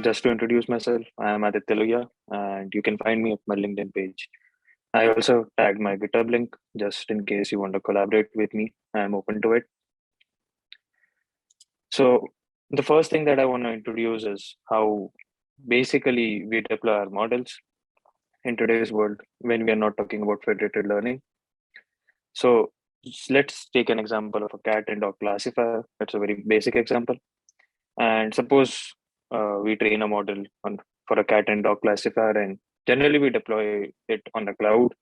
just to introduce myself, I am Aditya Lohia, and you can find me at my LinkedIn page. I also tagged my GitHub link just in case you want to collaborate with me. I'm open to it. So, the first thing that I want to introduce is how basically we deploy our models in today's world when we are not talking about federated learning. So, let's take an example of a cat and dog classifier. That's a very basic example. And suppose we train a model for a cat and dog classifier, and generally we deploy it on the cloud.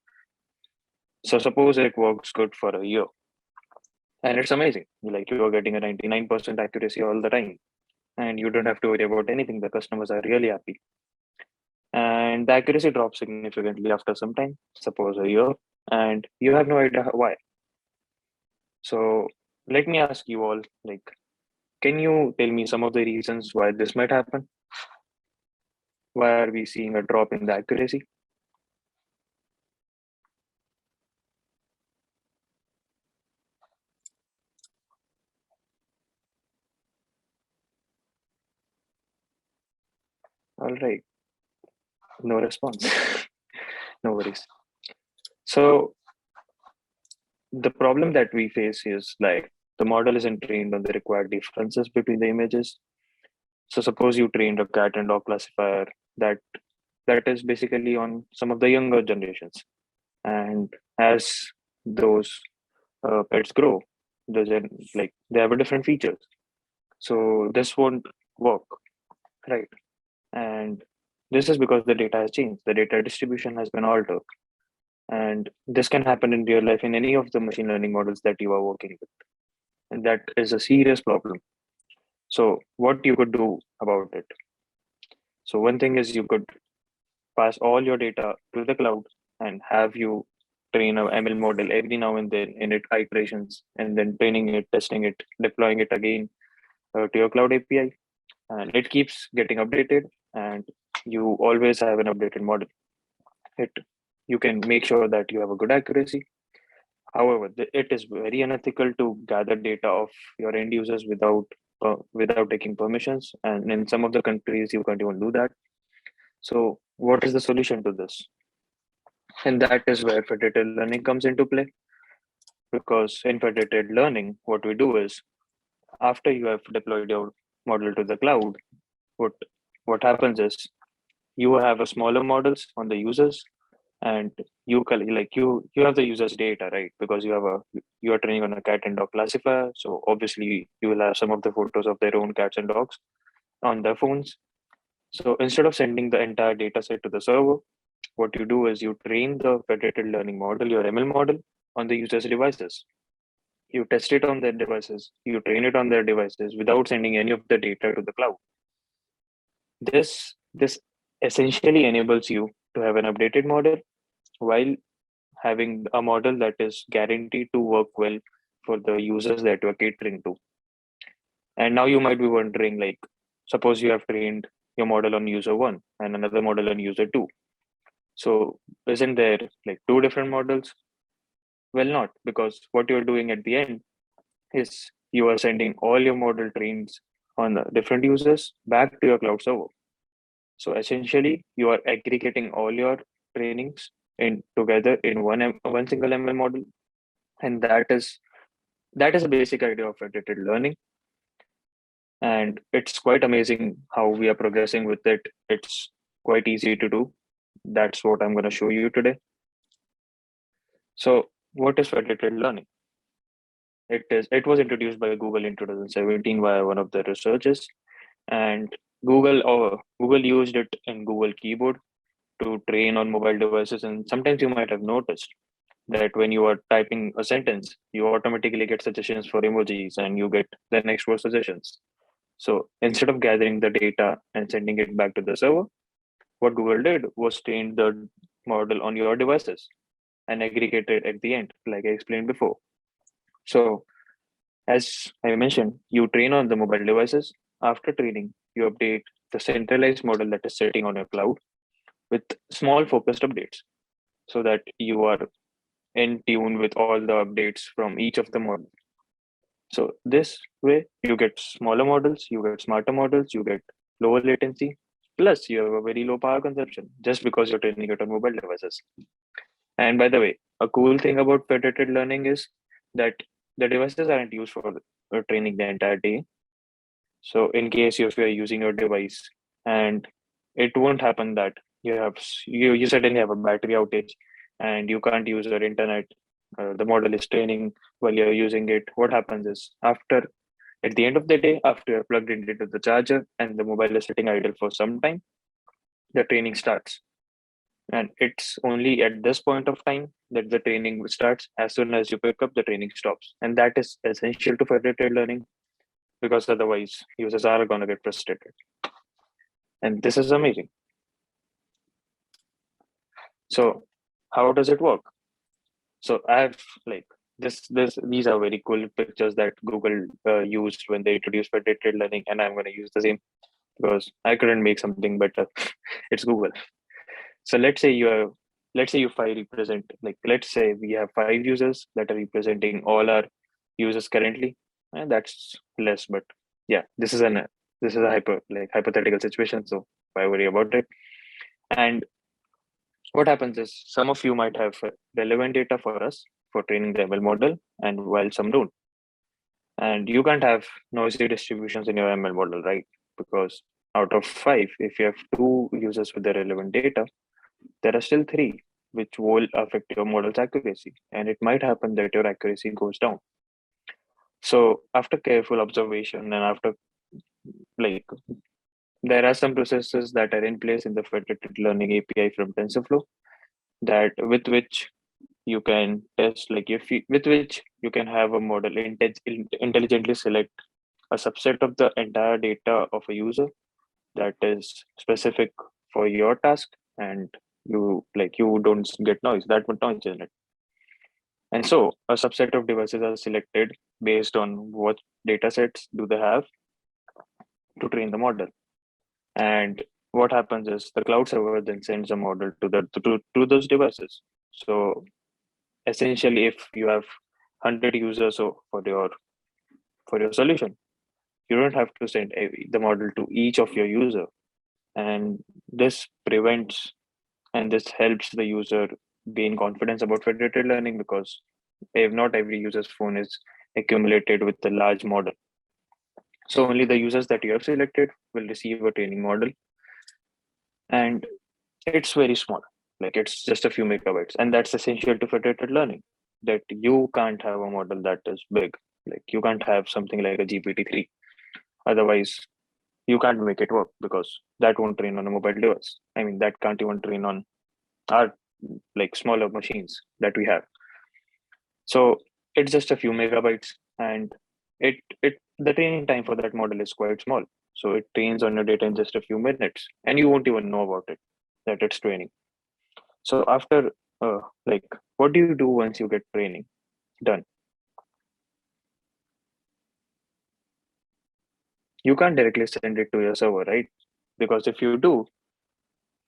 So suppose it works good for a year, and it's amazing. Like you are getting a 99% accuracy all the time, and you don't have to worry about anything. The customers are really happy. And the accuracy drops significantly after some time, suppose a year, and you have no idea why. So let me ask you all, like, can you tell me some of the reasons why this might happen? Why are we seeing a drop in the accuracy? All right, no response. No worries. So the problem that we face is like the model isn't trained on the required differences between the images. So suppose you trained a cat and dog classifier that that is basically on some of the younger generations, and as those pets grow, like they have a different features. So this won't work, right? And this is because the data has changed. The data distribution has been altered. And this can happen in real life in any of the machine learning models that you are working with. And that is a serious problem. So, what you could do about it? So, one thing is you could pass all your data to the cloud and have you train a ML model every now and then in its iterations, and then training it, testing it, deploying it again to your cloud API. And it keeps getting updated, and you always have an updated model. It You can make sure that you have a good accuracy. However, it is very unethical to gather data of your end users without taking permissions, and in some of the countries you can't even do that. So, what is the solution to this? And that is where federated learning comes into play. Because in federated learning, what we do is after you have deployed your model to the cloud, what what happens is you have a smaller models on the users, and you have the user's data, right? Because you are training on a cat and dog classifier, so obviously you will have some of the photos of their own cats and dogs on their phones. So instead of sending the entire data set to the server, what you do is you train the federated learning model, your ML model, on the user's devices. You test it on their devices, you train it on their devices without sending any of the data to the cloud. This essentially enables you to have an updated model while having a model that is guaranteed to work well for the users that you're catering to. And now you might be wondering, like, suppose you have trained your model on user one and another model on user two. So isn't there like two different models? Well, not, because what you're doing at the end is you are sending all your model trains on the different users back to your cloud server. So essentially, you are aggregating all your trainings in together in one single ML model, and that is a basic idea of federated learning. And it's quite amazing how we are progressing with it. It's quite easy to do. That's what I'm going to show you today. So, what is federated learning? It was introduced by Google in 2017 via one of the researchers, and Google used it in Google Keyboard to train on mobile devices. And sometimes you might have noticed that when you are typing a sentence, you automatically get suggestions for emojis and you get the next word suggestions. So instead of gathering the data and sending it back to the server, what Google did was train the model on your devices and aggregate it at the end, like I explained before. So as I mentioned, you train on the mobile devices. After training, you update the centralized model that is sitting on your cloud with small focused updates so that you are in tune with all the updates from each of the models. So this way, you get smaller models, you get smarter models, you get lower latency, Plus, you have a very low power consumption just because you're training it on mobile devices. And by the way, a cool thing about federated learning is that the devices aren't used for training the entire day. So in case if you're using your device and it won't happen that you suddenly have a battery outage and you can't use your internet, the model is training while you're using it. What happens is at the end of the day, after you're plugged into the charger and the mobile is sitting idle for some time, the training starts. And it's only at this point of time that the training starts. As soon as you pick up, the training stops. And that is essential to federated learning because otherwise users are going to get frustrated. And this is amazing. So how does it work? So I have like these are very cool pictures that Google used when they introduced federated learning, and I'm going to use the same because I couldn't make something better. It's Google. So let's say you five represent, like let's say we have five users that are representing all our users currently, and that's less. But yeah, this is a hypothetical situation, so why worry about it? And what happens is some of you might have relevant data for us for training the ML model, and while some don't. And you can't have noisy distributions in your ML model, right? Because out of five, if you have two users with the relevant data, there are still three which will affect your model's accuracy, and it might happen that your accuracy goes down. So after careful observation and after like there are some processes that are in place in the federated learning API from TensorFlow that with which you can test with which you can have a model intelligently select a subset of the entire data of a user that is specific for your task, and you don't get that much noise in it. And so a subset of devices are selected based on what data sets do they have to train the model. And what happens is the cloud server then sends a model to those devices. So essentially, if you have 100 users for your solution, you don't have to send the model to each of your user. And this prevents and this helps the user gain confidence about federated learning because if not every user's phone is accumulated with the large model. So only the users that you have selected will receive a training model, and it's very small, like it's just a few megabytes, and that's essential to federated learning. That you can't have a model that is big, like you can't have something like a GPT-3. Otherwise, you can't make it work because that won't train on a mobile device. I mean, that can't even train on our smaller machines that we have. So it's just a few megabytes, and it the training time for that model is quite small. So it trains on your data in just a few minutes, and you won't even know about it that it's training. So after what do you do once you get training done? You can't directly send it to your server, right? Because if you do,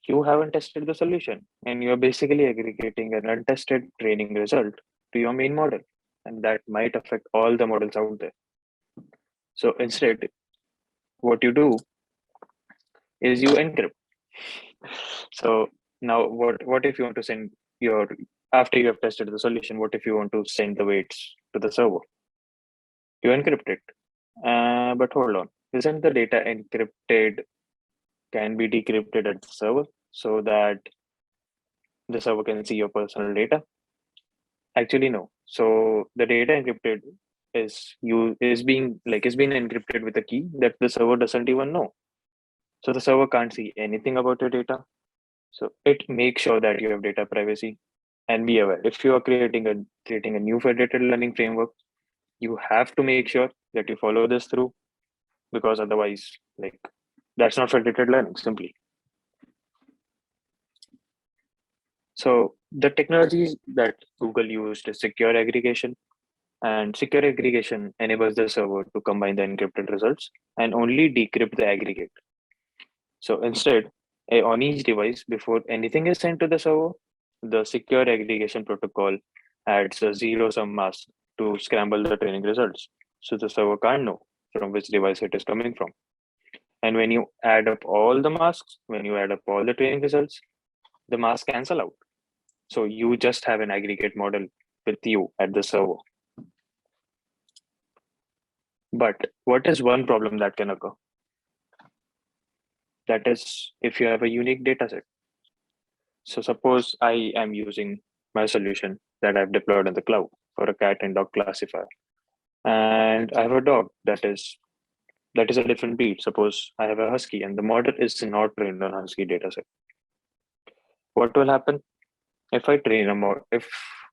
you haven't tested the solution, and you're basically aggregating an untested training result to your main model, and that might affect all the models out there. So instead, what you do is you encrypt. So now what if you want to send your after you have tested the solution, what if you want to send the weights to the server? You encrypt it. But hold on, isn't the data encrypted can be decrypted at the server so that the server can see your personal data? Actually, no. So the data encrypted is being encrypted with a key that the server doesn't even know. So the server can't see anything about your data. So it makes sure that you have data privacy. And be aware, if you are creating a new federated learning framework, you have to make sure that you follow this through, because otherwise, that's not federated learning simply. So the technologies that Google used is secure aggregation, and secure aggregation enables the server to combine the encrypted results and only decrypt the aggregate. So instead, on each device, before anything is sent to the server, the secure aggregation protocol adds a zero-sum mask to scramble the training results. So the server can't know from which device it is coming from. And when you add up all the masks, when you add up all the training results, the masks cancel out. So you just have an aggregate model with you at the server. But what is one problem that can occur? That is if you have a unique data set. So suppose I am using my solution that I've deployed in the cloud for a cat and dog classifier. And I have a dog that is a different breed. Suppose I have a husky and the model is not trained on husky dataset. What will happen if I train a model? If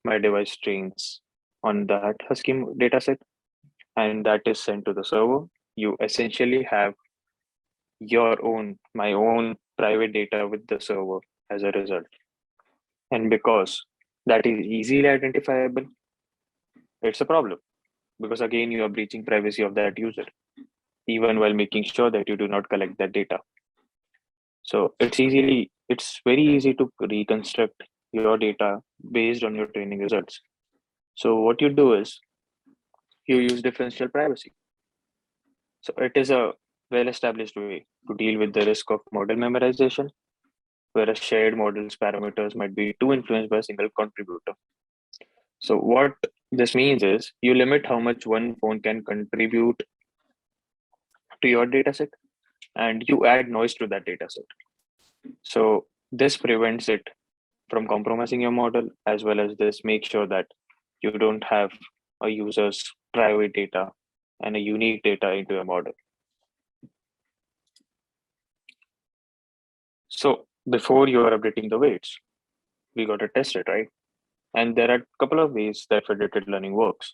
my device trains on that husky dataset and that is sent to the server, you essentially have my own private data with the server as a result. And because that is easily identifiable, it's a problem because again you are breaching privacy of that user, even while making sure that you do not collect that data. So it's very easy to reconstruct your data based on your training results. So what you do is you use differential privacy. So it is a well-established way to deal with the risk of model memorization, where a shared model's parameters might be too influenced by a single contributor. So what this means is you limit how much one phone can contribute to your dataset, and you add noise to that dataset. So this prevents it from compromising your model, as well as this make sure that you don't have a user's private data and a unique data into a model. So before you are updating the weights, we got to test it, right? And there are a couple of ways that federated learning works.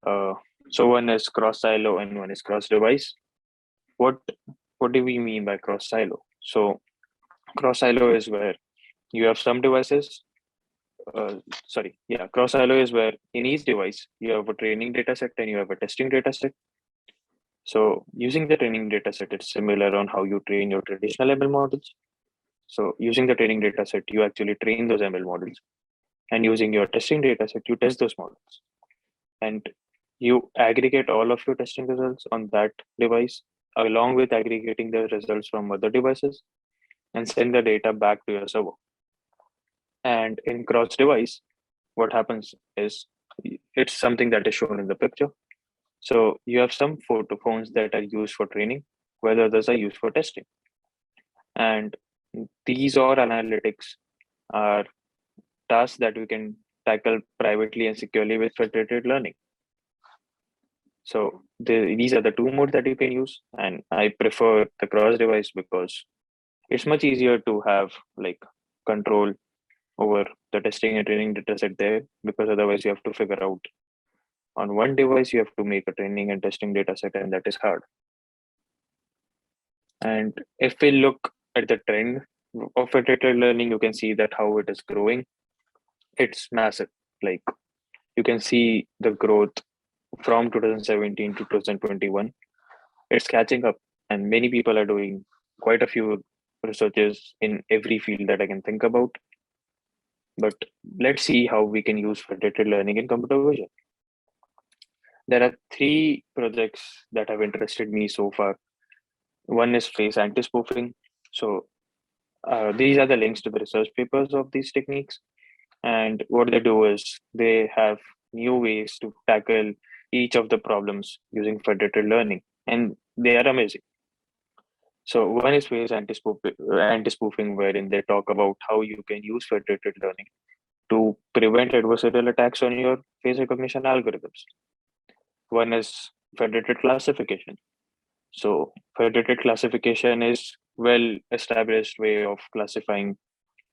So one is cross silo and one is cross device. What do we mean by cross silo? So cross silo is where you have some devices. Cross silo is where in each device you have a training data set and you have a testing data set. So using the training data set, it's similar on how you train your traditional ML models. So using the training data set, you actually train those ML models. And using your testing data set, you test those models. And you aggregate all of your testing results on that device, along with aggregating the results from other devices, and send the data back to your server. And in cross device, what happens is it's something that is shown in the picture. So you have some phones that are used for training, while others are used for testing. And these or analytics are tasks that we can tackle privately and securely with federated learning. So these are the two modes that you can use, and I prefer the cross device because it's much easier to have like control over the testing and training data set there, because otherwise you have to figure out on one device you have to make a training and testing data set, and that is hard. And if we look at the trend of federated learning, you can see that how it is growing. It's massive. Like you can see the growth from 2017 to 2021. It's catching up, and many people are doing quite a few researches in every field that I can think about. But let's see how we can use federated learning in computer vision. There are three projects that have interested me so far. One is face anti-spoofing. So these are the links to the research papers of these techniques. And what they do is they have new ways to tackle each of the problems using federated learning, and they are amazing. So one is face anti-spoofing, wherein they talk about how you can use federated learning to prevent adversarial attacks on your face recognition algorithms. One is federated classification. So federated classification is well-established way of classifying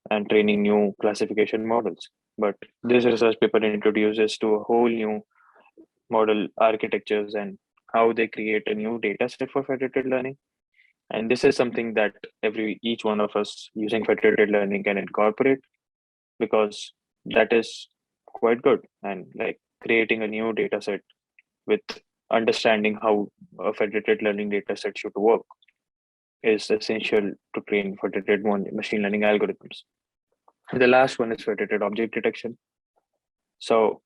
and training new classification models. But this research paper introduces to a whole new model architectures and how they create a new data set for federated learning. And this is something that each one of us using federated learning can incorporate, because that is quite good. And like creating a new data set with understanding how a federated learning data set should work is essential to train federated machine learning algorithms. The last one is federated object detection. So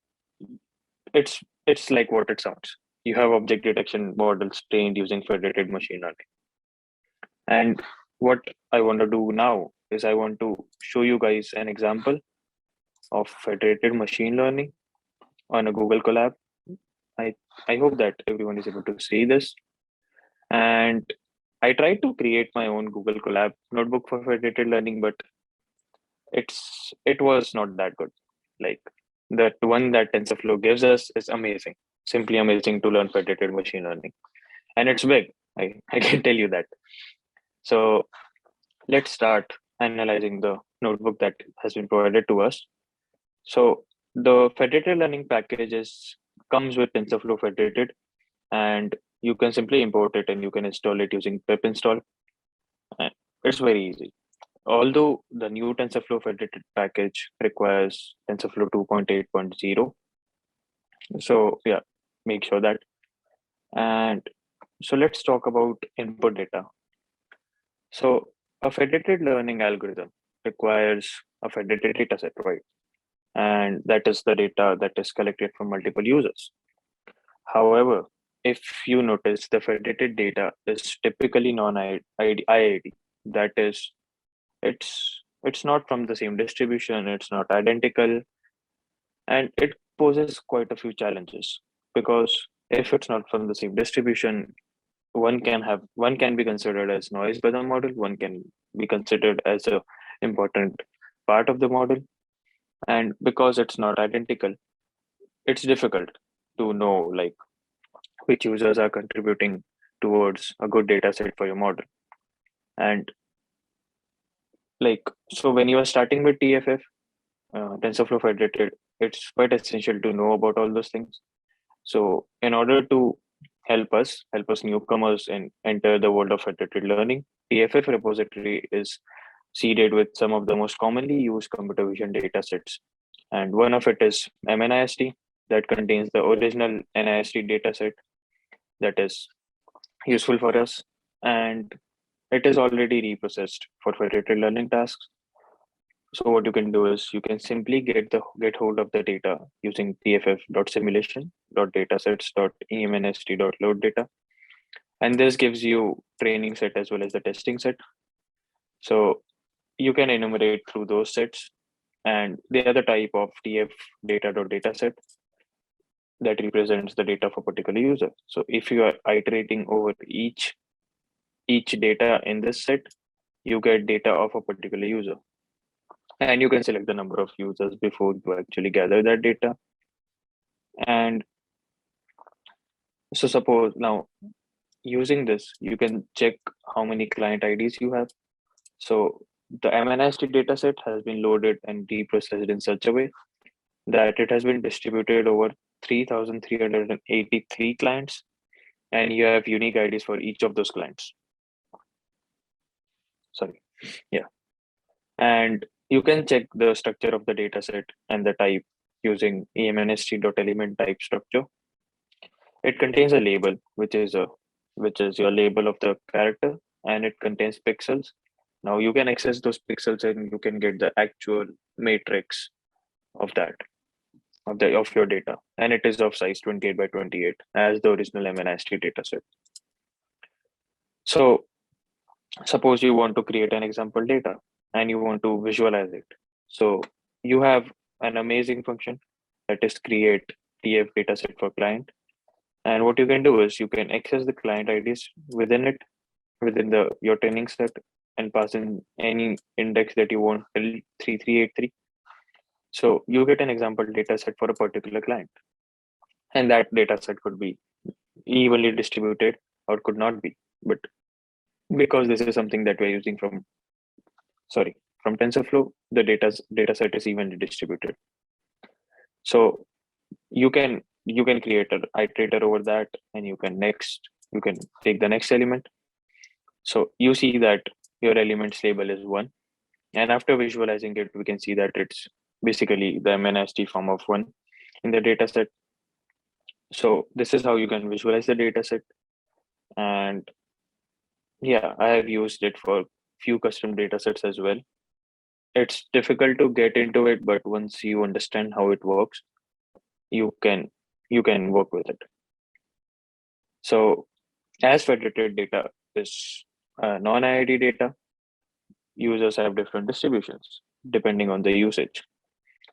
it's like what it sounds. You have object detection models trained using federated machine learning. And what I want to do now is I want to show you guys an example of federated machine learning on a Google Colab. I, I hope that everyone is able to see this. And I tried to create my own Google Colab notebook for federated learning, but it was not that good. Like that one that TensorFlow gives us is amazing, simply amazing to learn federated machine learning, and it's big. I can tell you that. So let's start analyzing the notebook that has been provided to us. So the federated learning packages comes with TensorFlow federated, and you can simply import it and you can install it using pip install. And it's very easy. Although the new TensorFlow federated package requires TensorFlow 2.8.0. So yeah, make sure that. And so let's talk about input data. So a federated learning algorithm requires a federated data set, right? And that is the data that is collected from multiple users. However, if you notice, the federated data is typically non-IID. That is, it's not from the same distribution, it's not identical, and it poses quite a few challenges because if it's not from the same distribution, one can be considered as noise by the model, one can be considered as a important part of the model, and because it's not identical, it's difficult to know like which users are contributing towards a good data set for your model. And like, so when you are starting with TFF, TensorFlow federated, it's quite essential to know about all those things. So in order to help us newcomers and enter the world of federated learning, TFF repository is seeded with some of the most commonly used computer vision data sets. And one of it is MNIST that contains the original NIST dataset that is useful for us. And it is already reprocessed for federated learning tasks. So what you can do is you can simply get hold of the data using tff.simulation.datasets.emnst.load data. And this gives you training set as well as the testing set. So you can enumerate through those sets. And the other type of tf data.dataset that represents the data for a particular user. So if you are iterating over each data in this set, you get data of a particular user. And you can select the number of users before you actually gather that data. And so suppose now using this, you can check how many client IDs you have. So the MNIST dataset has been loaded and reprocessed in such a way that it has been distributed over 3,383 clients, and you have unique IDs for each of those clients. Sorry, yeah. And you can check the structure of the dataset and the type using emnst.element type structure. It contains a label, which is your label of the character, and it contains pixels. Now you can access those pixels and you can get the actual matrix of that of your data, and it is of size 28 by 28 as the original MNIST dataset. So suppose you want to create an example data and you want to visualize it. So you have an amazing function that is create TF dataset for client. And what you can do is you can access the client IDs within it, within your training set, and pass in any index that you want till 3383. So you get an example data set for a particular client. And that data set could be evenly distributed or could not be. But because this is something that we're using from TensorFlow, the data set is evenly distributed. So you can create an iterator over that, and you can take the next element. So you see that your elements label is 1, and after visualizing it, we can see that it's basically the MNIST form of 1 in the data set. So this is how you can visualize the data set. And yeah, I have used it for few custom data sets as well. It's difficult to get into it, but once you understand how it works, you can work with it. So as federated data is non-IID data, users have different distributions depending on the usage.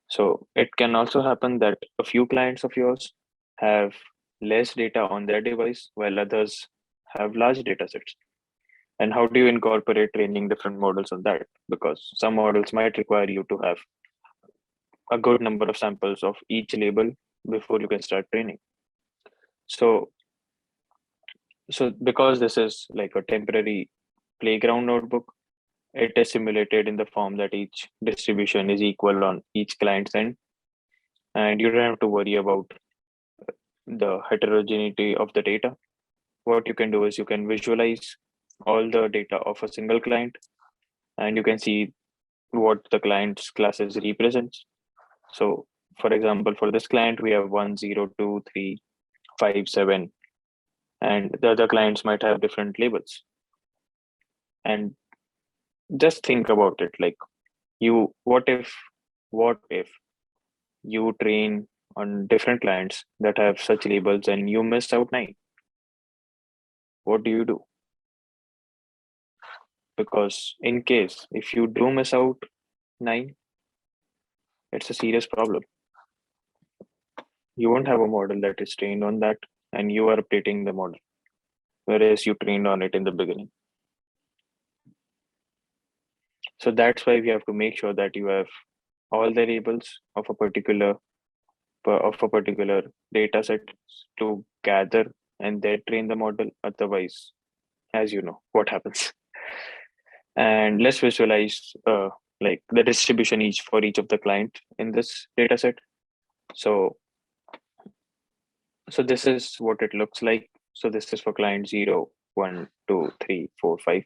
So it can also happen that a few clients of yours have less data on their device while others have large data sets. And how do you incorporate training different models on that? Because some models might require you to have a good number of samples of each label before you can start training. So, so because this is like a temporary playground notebook, it is simulated in the form that each distribution is equal on each client's end, and you don't have to worry about the heterogeneity of the data. What you can do is you can visualize all the data of a single client, and you can see what the client's classes represents. So for example, for this client, we have 1, 0, 2, 3, 5, 7, and the other clients might have different labels. And just think about it, like what if you train on different clients that have such labels and you miss out 9? What do you do? Because in case if you do miss out 9, it's a serious problem. You won't have a model that is trained on that, and you are updating the model, whereas you trained on it in the beginning. So that's why we have to make sure that you have all the labels of a particular data set to gather and then train the model. Otherwise, as you know, what happens. And let's visualize like the distribution each for each of the client in this data set. So this is what it looks like. So this is for client 0, 1, 2, 3, 4, 5.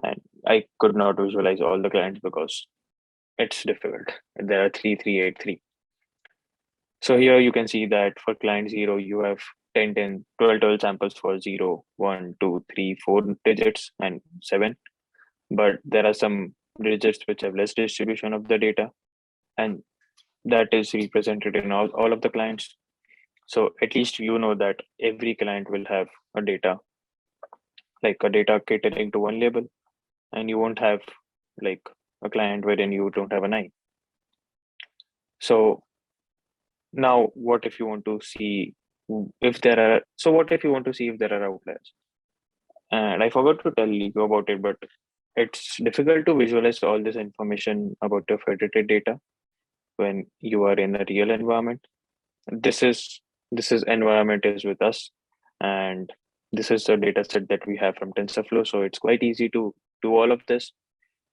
And I could not visualize all the clients because it's difficult. There are 3, 3, 8, 3. So here you can see that for client 0, you have 10, 10, 12, 12 samples for 0, 1, 2, 3, 4 digits and 7. But there are some digits which have less distribution of the data, and that is represented in all of the clients. So at least you know that every client will have a data, like a data catering to one label, and you won't have like a client wherein you don't have a 9. So now what if you want to see if there are outliers? And I forgot to tell you about it, but it's difficult to visualize all this information about your federated data when you are in a real environment. This is environment is with us, and this is the data set that we have from TensorFlow. So it's quite easy to do all of this,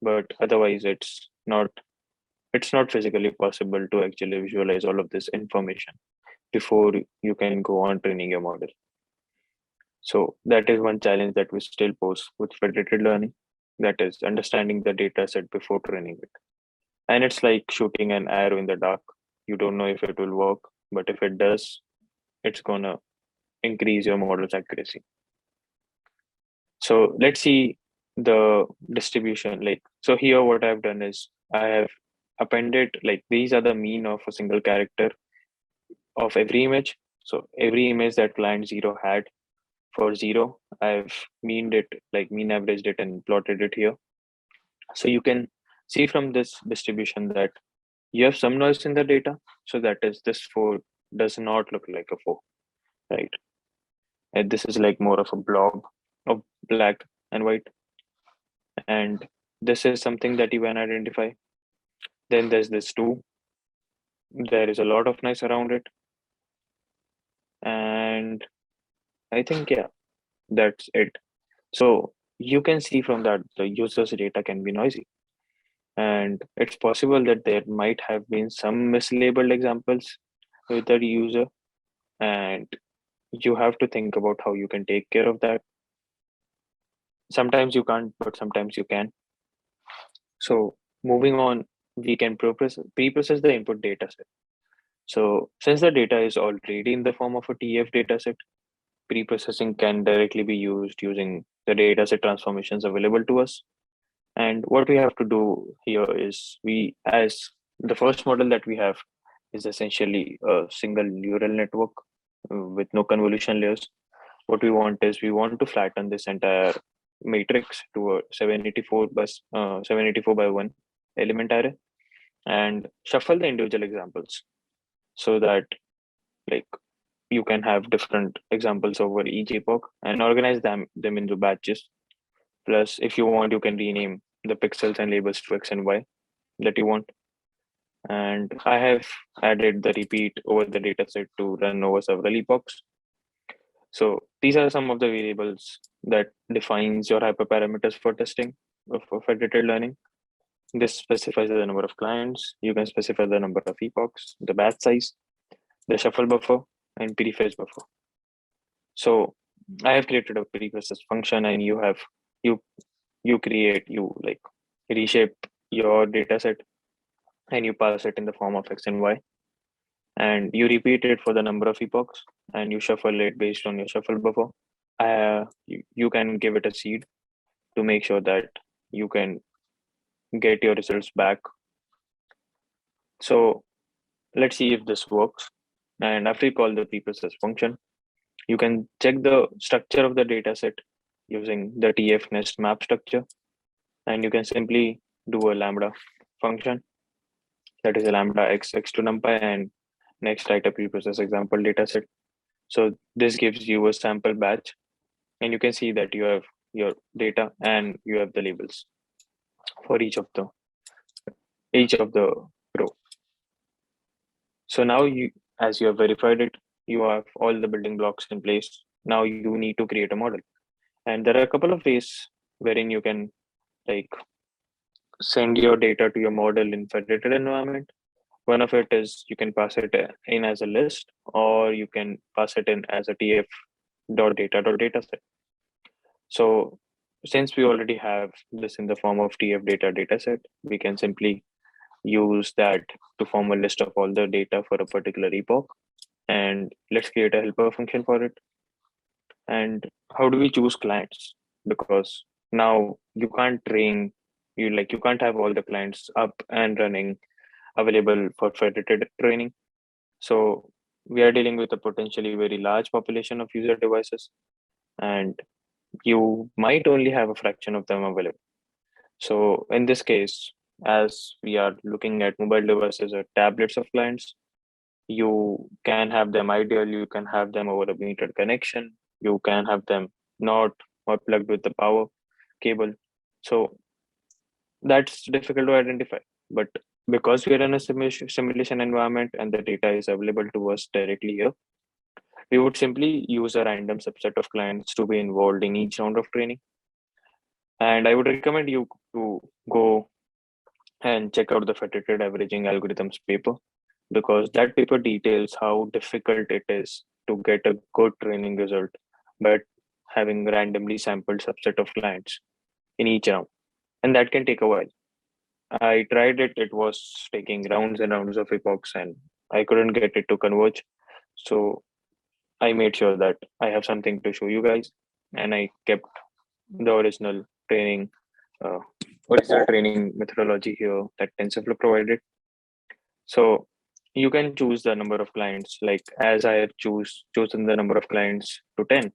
but otherwise it's not physically possible to actually visualize all of this information before you can go on training your model. So that is one challenge that we still pose with federated learning, that is understanding the data set before training it. And it's like shooting an arrow in the dark. You don't know if it will work, but if it does, it's gonna increase your model's accuracy. So let's see the distribution. Like, so here what I've done is I have appended, like, these are the mean of a single character of every image. So every image that client 0 had for 0, I've mean averaged it and plotted it here. So you can see from this distribution that you have some noise in the data. So that is, this 4 does not look like a 4, right? And this is like more of a blob of black and white. And this is something that you can identify. Then there's this 2. There is a lot of noise around it. And I think, yeah, that's it. So you can see from that the user's data can be noisy. And it's possible that there might have been some mislabeled examples with the user. And you have to think about how you can take care of that. Sometimes you can't, but sometimes you can. So moving on, we can pre-process the input data set. So since the data is already in the form of a TF dataset, pre-processing can directly be used using the dataset transformations available to us. And what we have to do here is as the first model that we have is essentially a single neural network with no convolution layers. What we want is we want to flatten this entire matrix to a 784 by 1 element array and shuffle the individual examples so that like you can have different examples over each epoch and organize them into batches. Plus, if you want, you can rename the pixels and labels to X and Y that you want. And I have added the repeat over the dataset to run over several epochs. So these are some of the variables that defines your hyperparameters for testing for federated learning. This specifies the number of clients. You can specify the number of epochs, the batch size, the shuffle buffer, and preface buffer. So I have created a preprocess function, and you reshape your data set and you pass it in the form of X and Y. And you repeat it for the number of epochs and you shuffle it based on your shuffle buffer. You can give it a seed to make sure that you can get your results back. So let's see if this works. And after you call the preprocess function, you can check the structure of the data set using the TF nest map structure. And you can simply do a lambda function, that is a lambda x to numpy, and next write a preprocess example dataset. So this gives you a sample batch, and you can see that you have your data and you have the labels for each of the row. So now as you have verified it, you have all the building blocks in place. Now you need to create a model, and there are a couple of ways wherein you can like send your data to your model in federated environment. One of it is you can pass it in as a list, or you can pass it in as a tf.data.dataset. So since we already have this in the form of tf data dataset, we can simply use that to form a list of all the data for a particular epoch. And let's create a helper function for it. And how do we choose clients? Because now you can't have all the clients up and running available for federated training. So we are dealing with a potentially very large population of user devices, and you might only have a fraction of them available. So in this case, as we are looking at mobile devices or tablets of clients, you can have them ideal, you can have them over a metered connection, you can have them not or plugged with the power cable. So that's difficult to identify. But because we are in a simulation environment and the data is available to us directly here, we would simply use a random subset of clients to be involved in each round of training. And I would recommend you to go and check out the federated averaging algorithms paper, because that paper details how difficult it is to get a good training result but having randomly sampled subset of clients in each round. And that can take a while. I tried it, it was taking rounds and rounds of epochs and I couldn't get it to converge. So I made sure that I have something to show you guys, and I kept the uh, original training methodology here that TensorFlow provided. So you can choose the number of clients, like as I have chosen the number of clients to 10.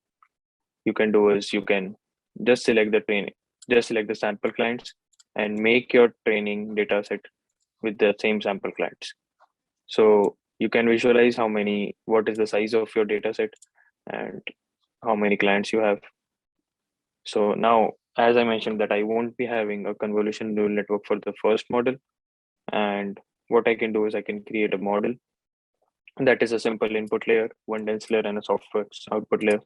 You can do is you can just select the sample clients and make your training data set with the same sample clients. So you can visualize what is the size of your data set and how many clients you have. So now, as I mentioned that I won't be having a convolution neural network for the first model. And what I can do is I can create a model that is a simple input layer, one dense layer, and a software output layer.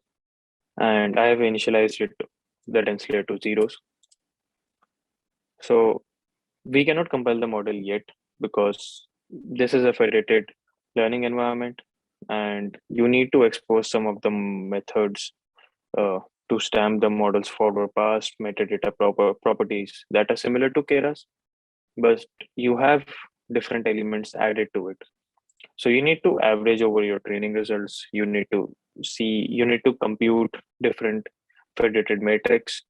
And I have initialized the dense layer to zeros. So we cannot compile the model yet because this is a federated learning environment, and you need to expose some of the methods to stamp the model's forward past metadata properties that are similar to Keras, but you have different elements added to it. So you need to average over your training results. You need to compute different federated metrics.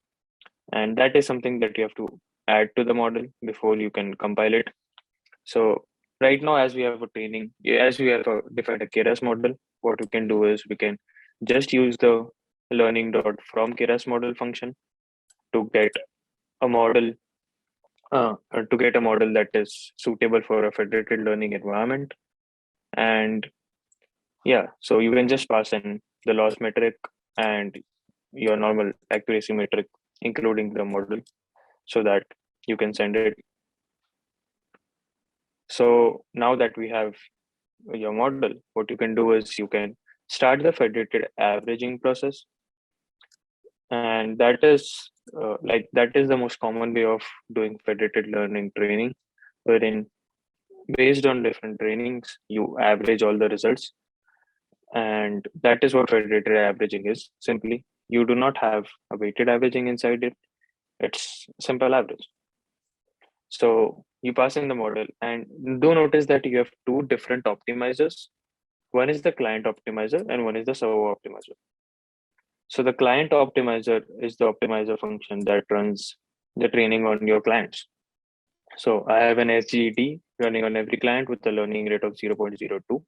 And that is something that you have to add to the model before you can compile it. So right now, as we have defined a Keras model, what we can do is we can just use the learning dot from Keras model function to get a model that is suitable for a federated learning environment. And yeah, so you can just pass in the loss metric and your normal accuracy metric, including the model, so that you can send it. So now that we have your model, what you can do is you can start the federated averaging process. And that is the most common way of doing federated learning training, wherein based on different trainings, you average all the results. And that is what federated averaging is. Simply, you do not have a weighted averaging inside it. It's simple average. So you pass in the model, and do notice that you have two different optimizers. One is the client optimizer and one is the server optimizer. So the client optimizer is the optimizer function that runs the training on your clients. So I have an SGET running on every client with a learning rate of 0.02.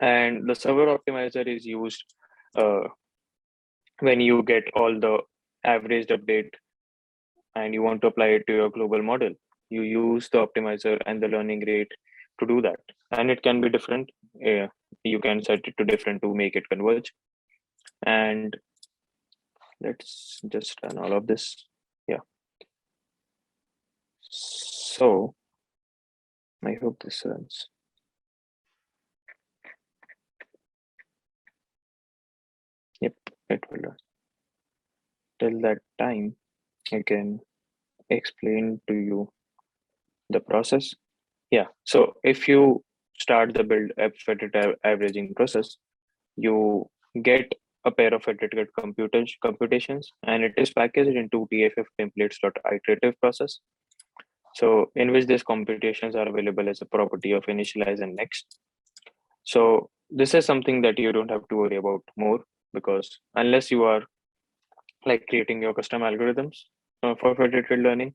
And the server optimizer is used uh, when you get all the averaged update and you want to apply it to your global model. You use the optimizer and the learning rate to do that. And it can be different. You can set it to different to make it converge. And let's just run all of this. Yeah. So I hope this runs. Yep, it will run. Till that time, I can explain to you the process. Yeah, so if you start the build federated averaging process, you get a pair of federated computations, and it is packaged into TFF templates.iterative process. So in which these computations are available as a property of initialize and next. So this is something that you don't have to worry about more, because unless you are like creating your custom algorithms for federated learning,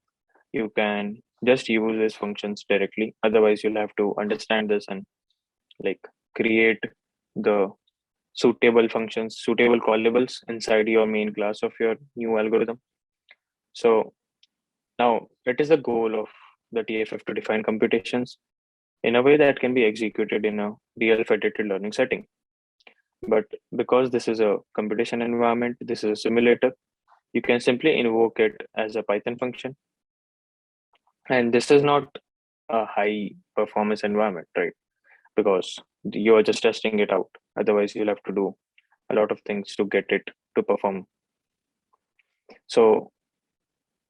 you can just use these functions directly. Otherwise, you'll have to understand this and like create the suitable functions, suitable callables inside your main class of your new algorithm. So now it is the goal of the TFF to define computations in a way that can be executed in a real federated learning setting. But because this is a computation environment, this is a simulator, you can simply invoke it as a Python function. And this is not a high performance environment, right? Because you're just testing it out. Otherwise, you'll have to do a lot of things to get it to perform. So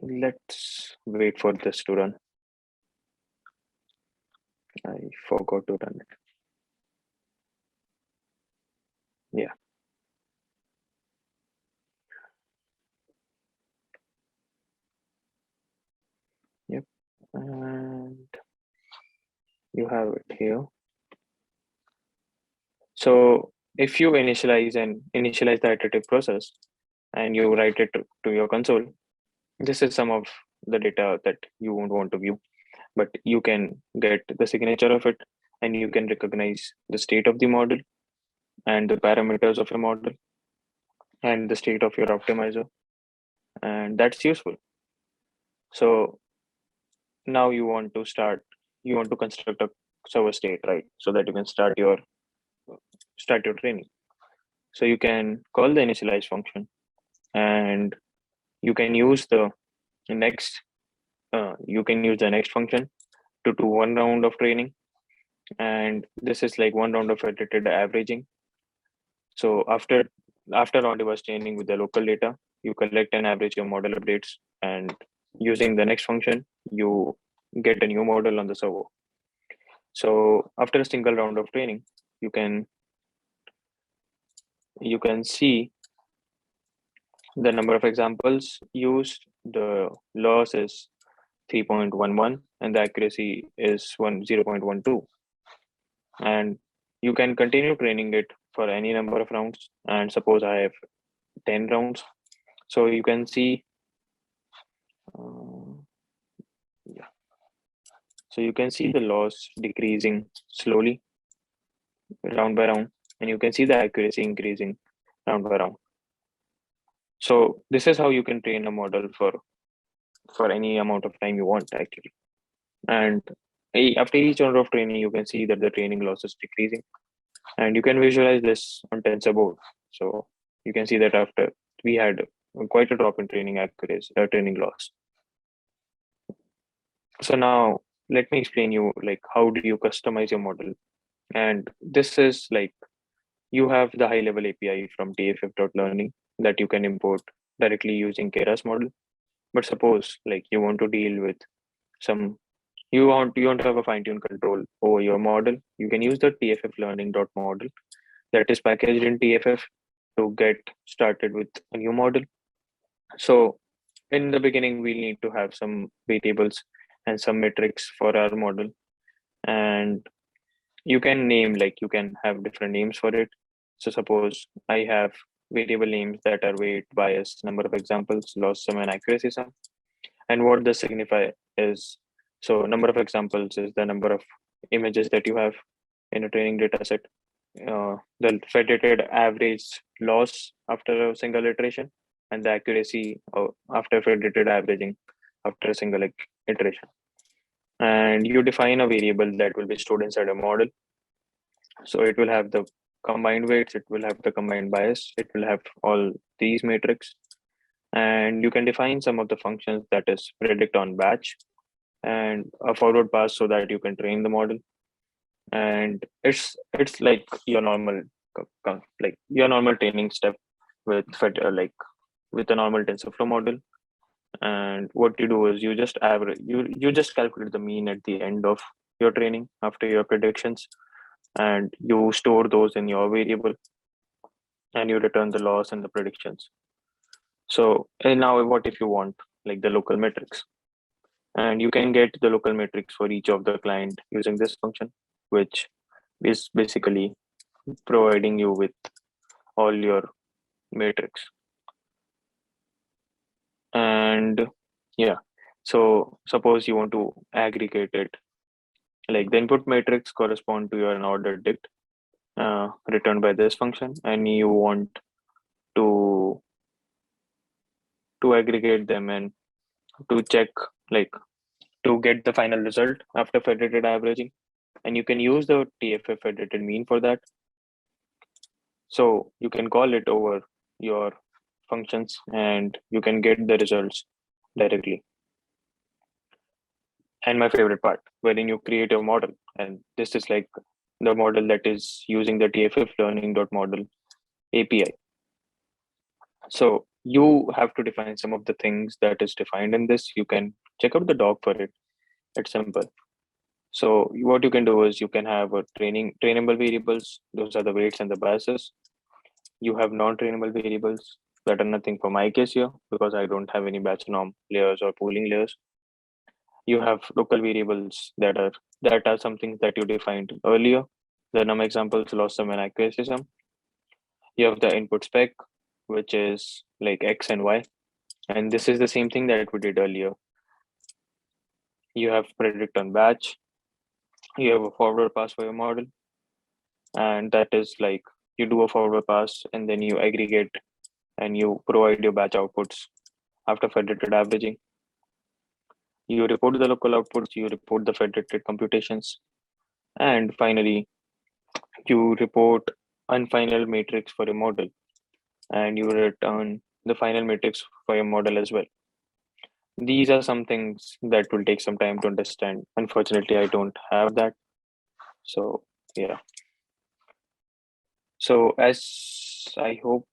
let's wait for this to run. I forgot to run it. Yeah. Yep. And you have it here. So if you initialize the iterative process and you write it to your console, this is some of the data that you won't want to view, but you can get the signature of it, and you can recognize the state of the model and the parameters of your model and the state of your optimizer, and that's useful. So now you want to construct a server state, right? So that you can start your training. So you can call the initialize function, and you can use the next function to do one round of training, and this is like one round of federated averaging. So after on-device training with the local data, you collect and average your model updates, and using the next function, you get a new model on the server. So after a single round of training, you can see the number of examples used. The loss is 3.11 and the accuracy is 0.12. And you can continue training it for any number of rounds. And suppose I have 10 rounds. So you can see, yeah. So you can see the loss decreasing slowly round by round, and you can see the accuracy increasing round by round. So this is how you can train a model for any amount of time you want actually. And after each round of training, you can see that the training loss is decreasing, and you can visualize this on tensor board. So you can see that after we had quite a drop in training accuracy, training loss. So now let me explain you like how do you customize your model. And this is like you have the high level API from tff.learning that you can import directly using Keras model. But suppose like you want to deal with some you want to have a fine-tuned control over your model, you can use the tff learning.model that is packaged in TFF to get started with a new model. So in the beginning, we need to have some variables and some metrics for our model. And you can name, like you can have different names for it. So suppose I have variable names that are weight, bias, number of examples, loss sum, and accuracy sum. And what this signify is, so number of examples is the number of images that you have in a training data set. The federated average loss after a single iteration, and the accuracy after federated averaging after a single iteration. And you define a variable that will be stored inside a model. So it will have the combined weights, it will have the combined bias, it will have all these metrics. And you can define some of the functions that is predict on batch and a forward pass so that you can train the model. And it's like your normal like your normal training step with like with a normal TensorFlow model. And what you do is you just average you just calculate the mean at the end of your training after your predictions, and you store those in your variable, and you return the loss and the predictions. So and now what if you want like the local metrics, and you can get the local metrics for each of the client using this function, which is basically providing you with all your metrics. And yeah, so suppose you want to aggregate it, like the input matrix correspond to your ordered dict returned by this function, and you want to aggregate them and to check like to get the final result after federated averaging, and you can use the TFF federated mean for that. So you can call it over your functions and you can get the results directly. And my favorite part, wherein you create a model, and this is like the model that is using the TFF learning.model API. So you have to define some of the things that is defined in this. You can check out the doc for it. It's simple. So what you can do is you can have a trainable variables. Those are the weights and the biases. You have non-trainable variables that are nothing for my case here because I don't have any batch norm layers or pooling layers. You have local variables that are something that you defined earlier. The num examples, loss sum, and accuracy sum. You have the input spec, which is like X and Y. And this is the same thing that we did earlier. You have predict on batch. You have a forward pass for your model. And that is like you do a forward pass and then you aggregate and you provide your batch outputs after federated averaging. You report the local outputs, you report the federated computations. And finally, you report unfinal matrix for your model. And you return the final matrix for your model as well. These are some things that will take some time to understand. Unfortunately, I don't have that. So yeah. So as I hope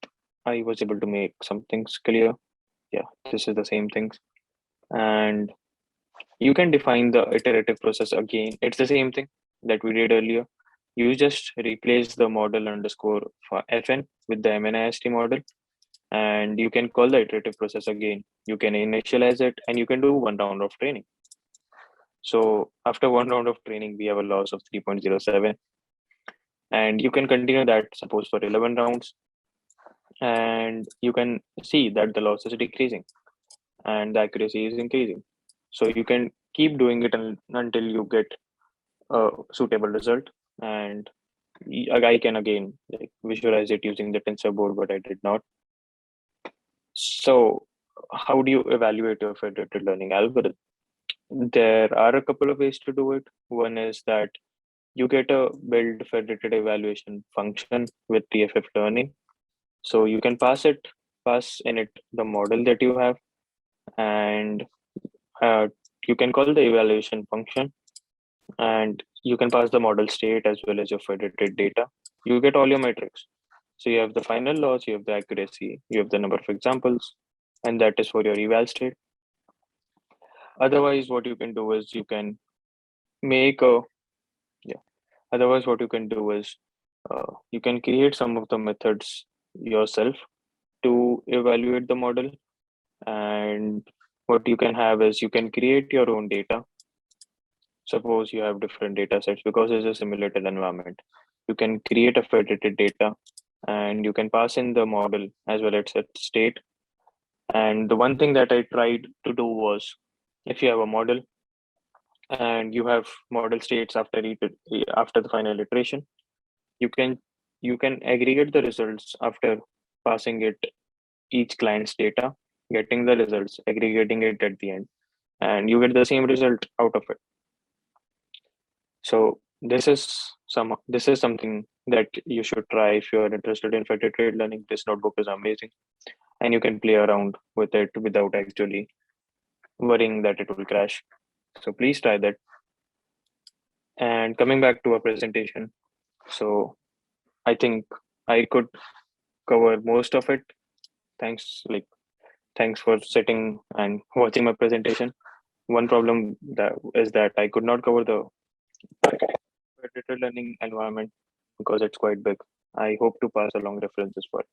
I was able to make some things clear. Yeah, this is the same things. And you can define the iterative process again. It's the same thing that we did earlier. You just replace the model underscore for fn with the MNIST model, and you can call the iterative process again. You can initialize it and you can do one round of training. So after one round of training, we have a loss of 3.07. And you can continue that suppose for 11 rounds. And you can see that the loss is decreasing and the accuracy is increasing. So you can keep doing it until you get a suitable result. And I can again like visualize it using the tensor board, but I did not. So how do you evaluate your federated learning algorithm? There are a couple of ways to do it. One is that you get a build federated evaluation function with TFF learning. So you can pass in it the model that you have, and uh, you can call the evaluation function, and you can pass the model state as well as your federated data. You get all your metrics. So you have the final loss, you have the accuracy, you have the number of examples, and that is for your eval state. Otherwise, what you can do is you can make a yeah. Otherwise, what you can do is you can create some of the methods yourself to evaluate the model. And what you can have is you can create your own data. Suppose you have different data sets because it's a simulated environment. You can create a federated data and you can pass in the model as well as its state. And the one thing that I tried to do was if you have a model and you have model states after the final iteration, you can aggregate the results after passing it each client's data, getting the results, aggregating it at the end, and you get the same result out of it. So this is something that you should try if you are interested in federated learning. This notebook is amazing, and you can play around with it without actually worrying that it will crash. So please try that. And coming back to our presentation, so I think I could cover most of it. Thanks for sitting and watching my presentation. One problem that is that I could not cover the federated learning environment because it's quite big. I hope to pass along references for it.